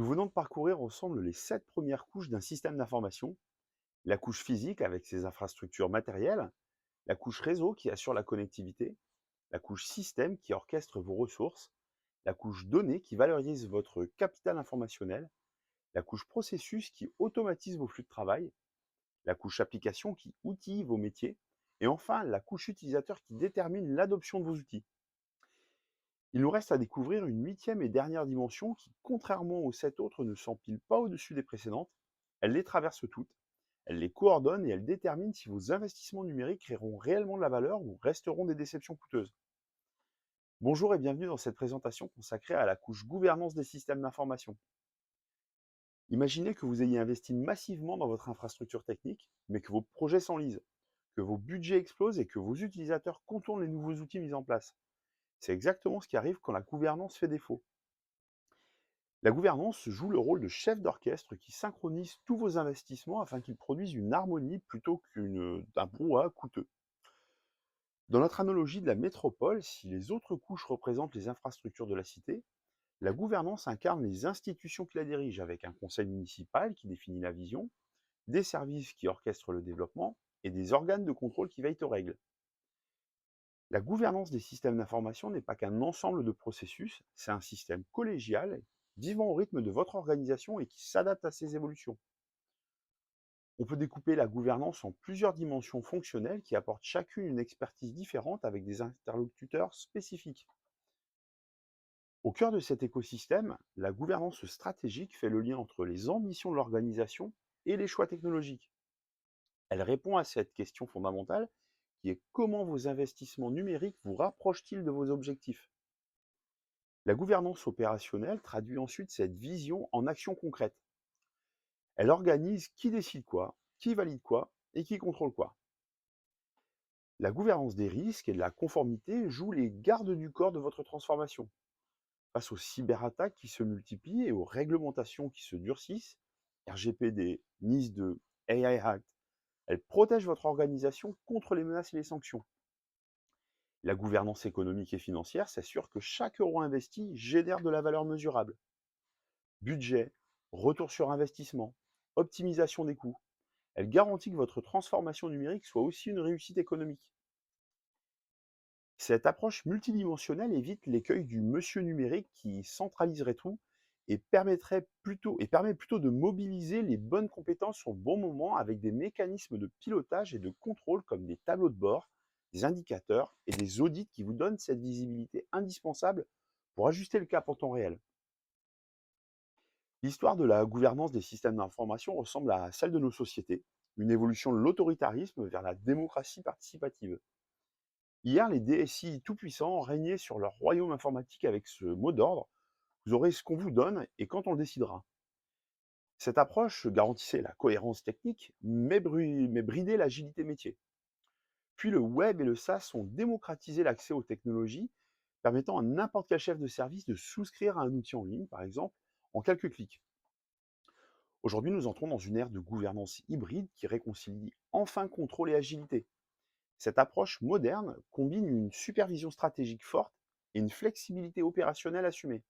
Nous venons de parcourir ensemble les 7 premières couches d'un système d'information. La couche physique avec ses infrastructures matérielles, la couche réseau qui assure la connectivité, la couche système qui orchestre vos ressources, la couche données qui valorise votre capital informationnel, la couche processus qui automatise vos flux de travail, la couche application qui outille vos métiers, et enfin la couche utilisateur qui détermine l'adoption de vos outils. Il nous reste à découvrir une huitième et dernière dimension qui, contrairement aux 7 autres, ne s'empile pas au-dessus des précédentes. Elle les traverse toutes, elle les coordonne et elle détermine si vos investissements numériques créeront réellement de la valeur ou resteront des déceptions coûteuses. Bonjour et bienvenue dans cette présentation consacrée à la couche gouvernance des systèmes d'information. Imaginez que vous ayez investi massivement dans votre infrastructure technique, mais que vos projets s'enlisent, que vos budgets explosent et que vos utilisateurs contournent les nouveaux outils mis en place. C'est exactement ce qui arrive quand la gouvernance fait défaut. La gouvernance joue le rôle de chef d'orchestre qui synchronise tous vos investissements afin qu'ils produisent une harmonie plutôt d'un brouhaha coûteux. Dans notre analogie de la métropole, si les autres couches représentent les infrastructures de la cité, la gouvernance incarne les institutions qui la dirigent, avec un conseil municipal qui définit la vision, des services qui orchestrent le développement et des organes de contrôle qui veillent aux règles. La gouvernance des systèmes d'information n'est pas qu'un ensemble de processus, c'est un système collégial, vivant au rythme de votre organisation et qui s'adapte à ces évolutions. On peut découper la gouvernance en plusieurs dimensions fonctionnelles qui apportent chacune une expertise différente avec des interlocuteurs spécifiques. Au cœur de cet écosystème, la gouvernance stratégique fait le lien entre les ambitions de l'organisation et les choix technologiques. Elle répond à cette question fondamentale qui est: comment vos investissements numériques vous rapprochent-ils de vos objectifs? La gouvernance opérationnelle traduit ensuite cette vision en actions concrètes. Elle organise qui décide quoi, qui valide quoi et qui contrôle quoi. La gouvernance des risques et de la conformité joue les gardes du corps de votre transformation. Face aux cyberattaques qui se multiplient et aux réglementations qui se durcissent, RGPD, NIS2, AI Act, elle protège votre organisation contre les menaces et les sanctions. La gouvernance économique et financière s'assure que chaque euro investi génère de la valeur mesurable. Budget, retour sur investissement, optimisation des coûts. Elle garantit que votre transformation numérique soit aussi une réussite économique. Cette approche multidimensionnelle évite l'écueil du monsieur numérique qui centraliserait tout et permet plutôt de mobiliser les bonnes compétences au bon moment avec des mécanismes de pilotage et de contrôle comme des tableaux de bord, des indicateurs et des audits qui vous donnent cette visibilité indispensable pour ajuster le cap en temps réel. L'histoire de la gouvernance des systèmes d'information ressemble à celle de nos sociétés, une évolution de l'autoritarisme vers la démocratie participative. Hier, les DSI tout-puissants régnaient sur leur royaume informatique avec ce mot d'ordre: vous aurez ce qu'on vous donne et quand on le décidera. Cette approche garantissait la cohérence technique, mais bridait l'agilité métier. Puis le web et le SaaS ont démocratisé l'accès aux technologies, permettant à n'importe quel chef de service de souscrire à un outil en ligne, par exemple, en quelques clics. Aujourd'hui, nous entrons dans une ère de gouvernance hybride qui réconcilie enfin contrôle et agilité. Cette approche moderne combine une supervision stratégique forte et une flexibilité opérationnelle assumée.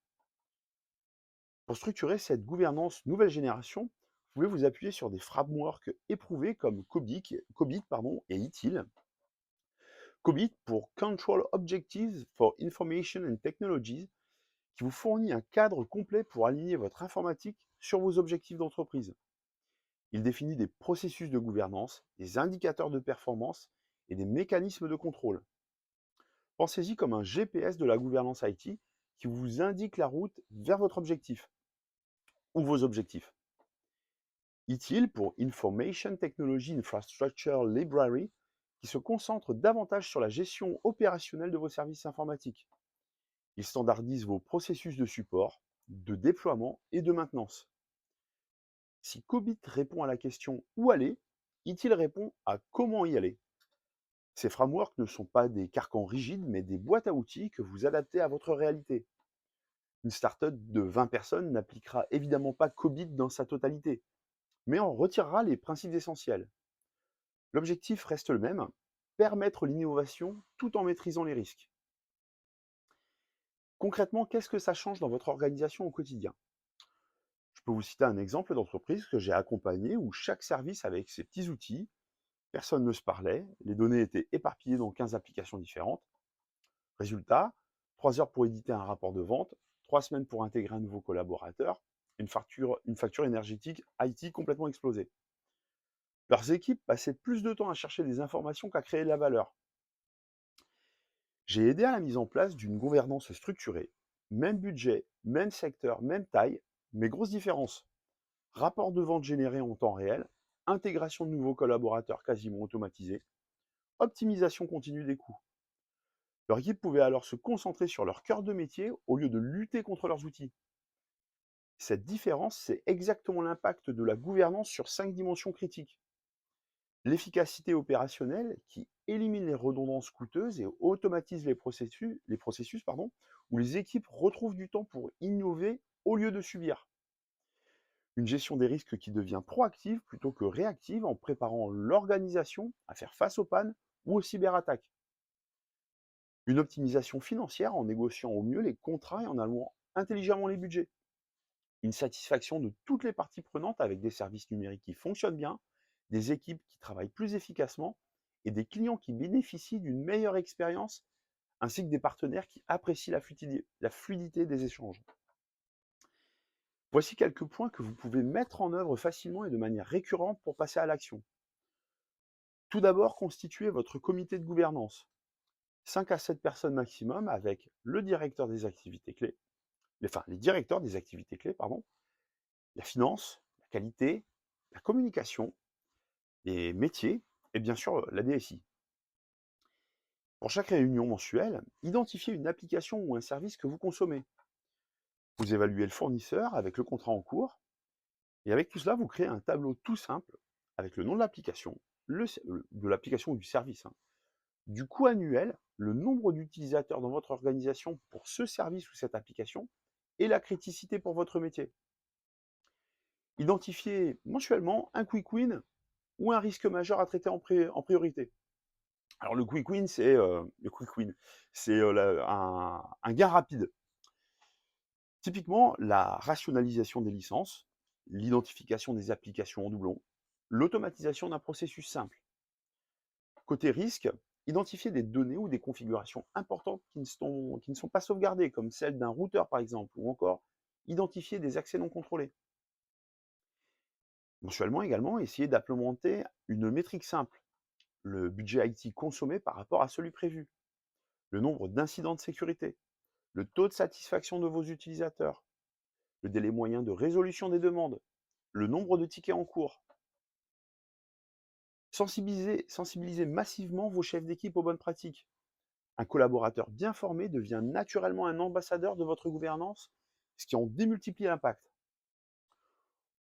Pour structurer cette gouvernance nouvelle génération, vous pouvez vous appuyer sur des frameworks éprouvés comme COBIT et ITIL. COBIT pour Control Objectives for Information and Technologies, qui vous fournit un cadre complet pour aligner votre informatique sur vos objectifs d'entreprise. Il définit des processus de gouvernance, des indicateurs de performance et des mécanismes de contrôle. Pensez-y comme un GPS de la gouvernance IT qui vous indique la route vers votre objectif ou vos objectifs. ITIL pour Information Technology Infrastructure Library, qui se concentre davantage sur la gestion opérationnelle de vos services informatiques. Il standardise vos processus de support, de déploiement et de maintenance. Si COBIT répond à la question où aller, ITIL répond à comment y aller. Ces frameworks ne sont pas des carcans rigides, mais des boîtes à outils que vous adaptez à votre réalité. Une startup de 20 personnes n'appliquera évidemment pas COBIT dans sa totalité, mais en retirera les principes essentiels. L'objectif reste le même: permettre l'innovation tout en maîtrisant les risques. Concrètement, qu'est-ce que ça change dans votre organisation au quotidien? Je peux vous citer un exemple d'entreprise que j'ai accompagné où chaque service avait ses petits outils, personne ne se parlait, les données étaient éparpillées dans 15 applications différentes. Résultat, 3 heures pour éditer un rapport de vente, 3 semaines pour intégrer un nouveau collaborateur, une facture énergétique IT complètement explosée. Leurs équipes passaient plus de temps à chercher des informations qu'à créer de la valeur. J'ai aidé à la mise en place d'une gouvernance structurée, même budget, même secteur, même taille, mais grosse différence. Rapport de vente généré en temps réel, intégration de nouveaux collaborateurs quasiment automatisés, optimisation continue des coûts. Leur équipe pouvait alors se concentrer sur leur cœur de métier au lieu de lutter contre leurs outils. Cette différence, c'est exactement l'impact de la gouvernance sur 5 dimensions critiques. L'efficacité opérationnelle qui élimine les redondances coûteuses et automatise les processus, où les équipes retrouvent du temps pour innover au lieu de subir. Une gestion des risques qui devient proactive plutôt que réactive en préparant l'organisation à faire face aux pannes ou aux cyberattaques. Une optimisation financière en négociant au mieux les contrats et en allouant intelligemment les budgets. Une satisfaction de toutes les parties prenantes avec des services numériques qui fonctionnent bien, des équipes qui travaillent plus efficacement et des clients qui bénéficient d'une meilleure expérience, ainsi que des partenaires qui apprécient la fluidité des échanges. Voici quelques points que vous pouvez mettre en œuvre facilement et de manière récurrente pour passer à l'action. Tout d'abord, constituez votre comité de gouvernance. 5 à 7 personnes maximum avec le directeur des activités clés, les directeurs des activités clés, pardon, la finance, la qualité, la communication, les métiers et bien sûr la DSI. Pour chaque réunion mensuelle, identifiez une application ou un service que vous consommez. Vous évaluez le fournisseur avec le contrat en cours et avec tout cela, vous créez un tableau tout simple avec le nom de l'application, de l'application ou du service, hein, du coût annuel, le nombre d'utilisateurs dans votre organisation pour ce service ou cette application et la criticité pour votre métier. Identifiez mensuellement un quick win ou un risque majeur à traiter en priorité. Alors le quick win, c'est un gain rapide. Typiquement, la rationalisation des licences, l'identification des applications en doublon, l'automatisation d'un processus simple. Côté risque, identifier des données ou des configurations importantes qui ne sont pas sauvegardées, comme celles d'un routeur par exemple, ou encore identifier des accès non contrôlés. Mensuellement également, essayez d'implémenter une métrique simple, le budget IT consommé par rapport à celui prévu, le nombre d'incidents de sécurité, le taux de satisfaction de vos utilisateurs, le délai moyen de résolution des demandes, le nombre de tickets en cours. Sensibilisez massivement vos chefs d'équipe aux bonnes pratiques. Un collaborateur bien formé devient naturellement un ambassadeur de votre gouvernance, ce qui en démultiplie l'impact.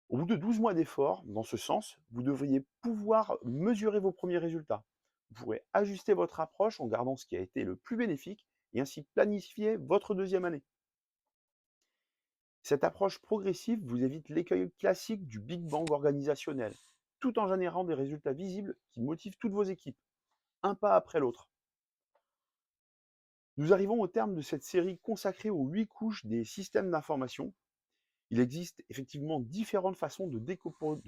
Au bout de 12 mois d'efforts, dans ce sens, vous devriez pouvoir mesurer vos premiers résultats. Vous pourrez ajuster votre approche en gardant ce qui a été le plus bénéfique et ainsi planifier votre deuxième année. Cette approche progressive vous évite l'écueil classique du Big Bang organisationnel, tout en générant des résultats visibles qui motivent toutes vos équipes, un pas après l'autre. Nous arrivons au terme de cette série consacrée aux 8 couches des systèmes d'information. Il existe effectivement différentes façons de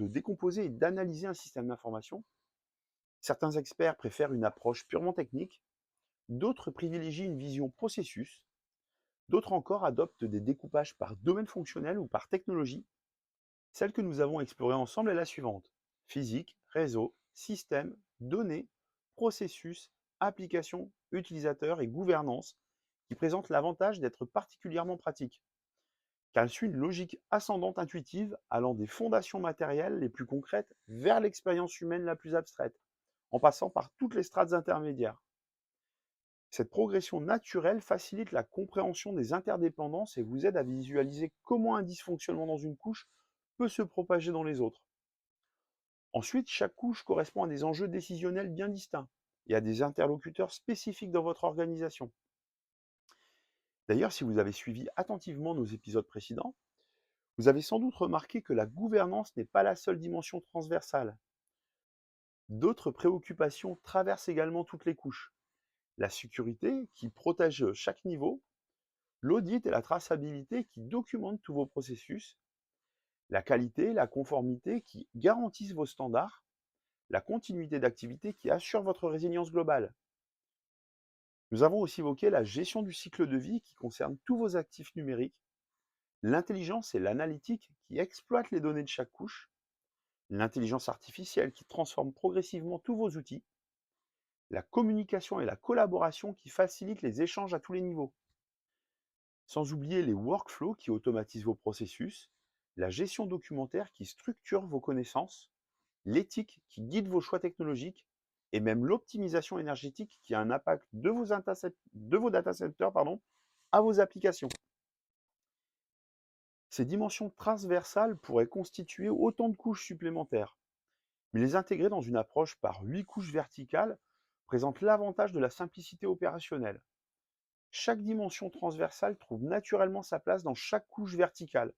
décomposer et d'analyser un système d'information. Certains experts préfèrent une approche purement technique, d'autres privilégient une vision processus, d'autres encore adoptent des découpages par domaine fonctionnel ou par technologie. Celle que nous avons explorée ensemble est la suivante: physique, réseau, système, données, processus, application, utilisateur et gouvernance, qui présente l'avantage d'être particulièrement pratique, car elle suit une logique ascendante intuitive allant des fondations matérielles les plus concrètes vers l'expérience humaine la plus abstraite, en passant par toutes les strates intermédiaires. Cette progression naturelle facilite la compréhension des interdépendances et vous aide à visualiser comment un dysfonctionnement dans une couche peut se propager dans les autres. Ensuite, chaque couche correspond à des enjeux décisionnels bien distincts et à des interlocuteurs spécifiques dans votre organisation. D'ailleurs, si vous avez suivi attentivement nos épisodes précédents, vous avez sans doute remarqué que la gouvernance n'est pas la seule dimension transversale. D'autres préoccupations traversent également toutes les couches. La sécurité, qui protège chaque niveau, l'audit et la traçabilité, qui documentent tous vos processus, la qualité, la conformité qui garantissent vos standards, la continuité d'activité qui assure votre résilience globale. Nous avons aussi évoqué la gestion du cycle de vie qui concerne tous vos actifs numériques, l'intelligence et l'analytique qui exploitent les données de chaque couche, l'intelligence artificielle qui transforme progressivement tous vos outils, la communication et la collaboration qui facilitent les échanges à tous les niveaux, sans oublier les workflows qui automatisent vos processus, la gestion documentaire qui structure vos connaissances, l'éthique qui guide vos choix technologiques et même l'optimisation énergétique qui a un impact de vos data centers à vos applications. Ces dimensions transversales pourraient constituer autant de couches supplémentaires, mais les intégrer dans une approche par 8 couches verticales présente l'avantage de la simplicité opérationnelle. Chaque dimension transversale trouve naturellement sa place dans chaque couche verticale,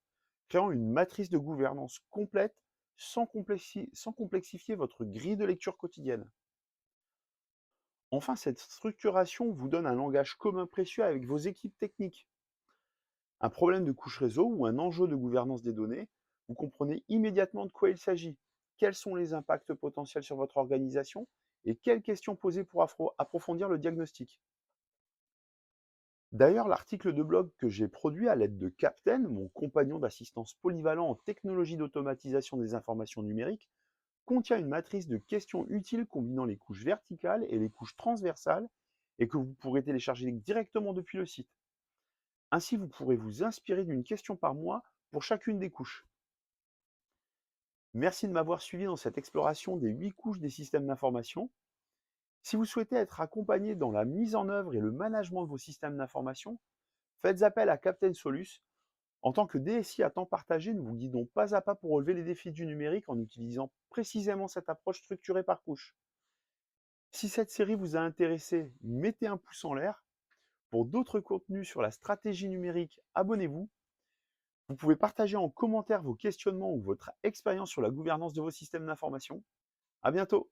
créant une matrice de gouvernance complète sans complexifier votre grille de lecture quotidienne. Enfin, cette structuration vous donne un langage commun précieux avec vos équipes techniques. Un problème de couche réseau ou un enjeu de gouvernance des données, vous comprenez immédiatement de quoi il s'agit, quels sont les impacts potentiels sur votre organisation et quelles questions poser pour approfondir le diagnostic. D'ailleurs, l'article de blog que j'ai produit à l'aide de Captain, mon compagnon d'assistance polyvalent en technologie d'automatisation des informations numériques, contient une matrice de questions utiles combinant les couches verticales et les couches transversales et que vous pourrez télécharger directement depuis le site. Ainsi, vous pourrez vous inspirer d'une question par mois pour chacune des couches. Merci de m'avoir suivi dans cette exploration des 8 couches des systèmes d'information. Si vous souhaitez être accompagné dans la mise en œuvre et le management de vos systèmes d'information, faites appel à Captain Solus. En tant que DSI à temps partagé, nous vous guidons pas à pas pour relever les défis du numérique en utilisant précisément cette approche structurée par couche. Si cette série vous a intéressé, mettez un pouce en l'air. Pour d'autres contenus sur la stratégie numérique, abonnez-vous. Vous pouvez partager en commentaire vos questionnements ou votre expérience sur la gouvernance de vos systèmes d'information. À bientôt!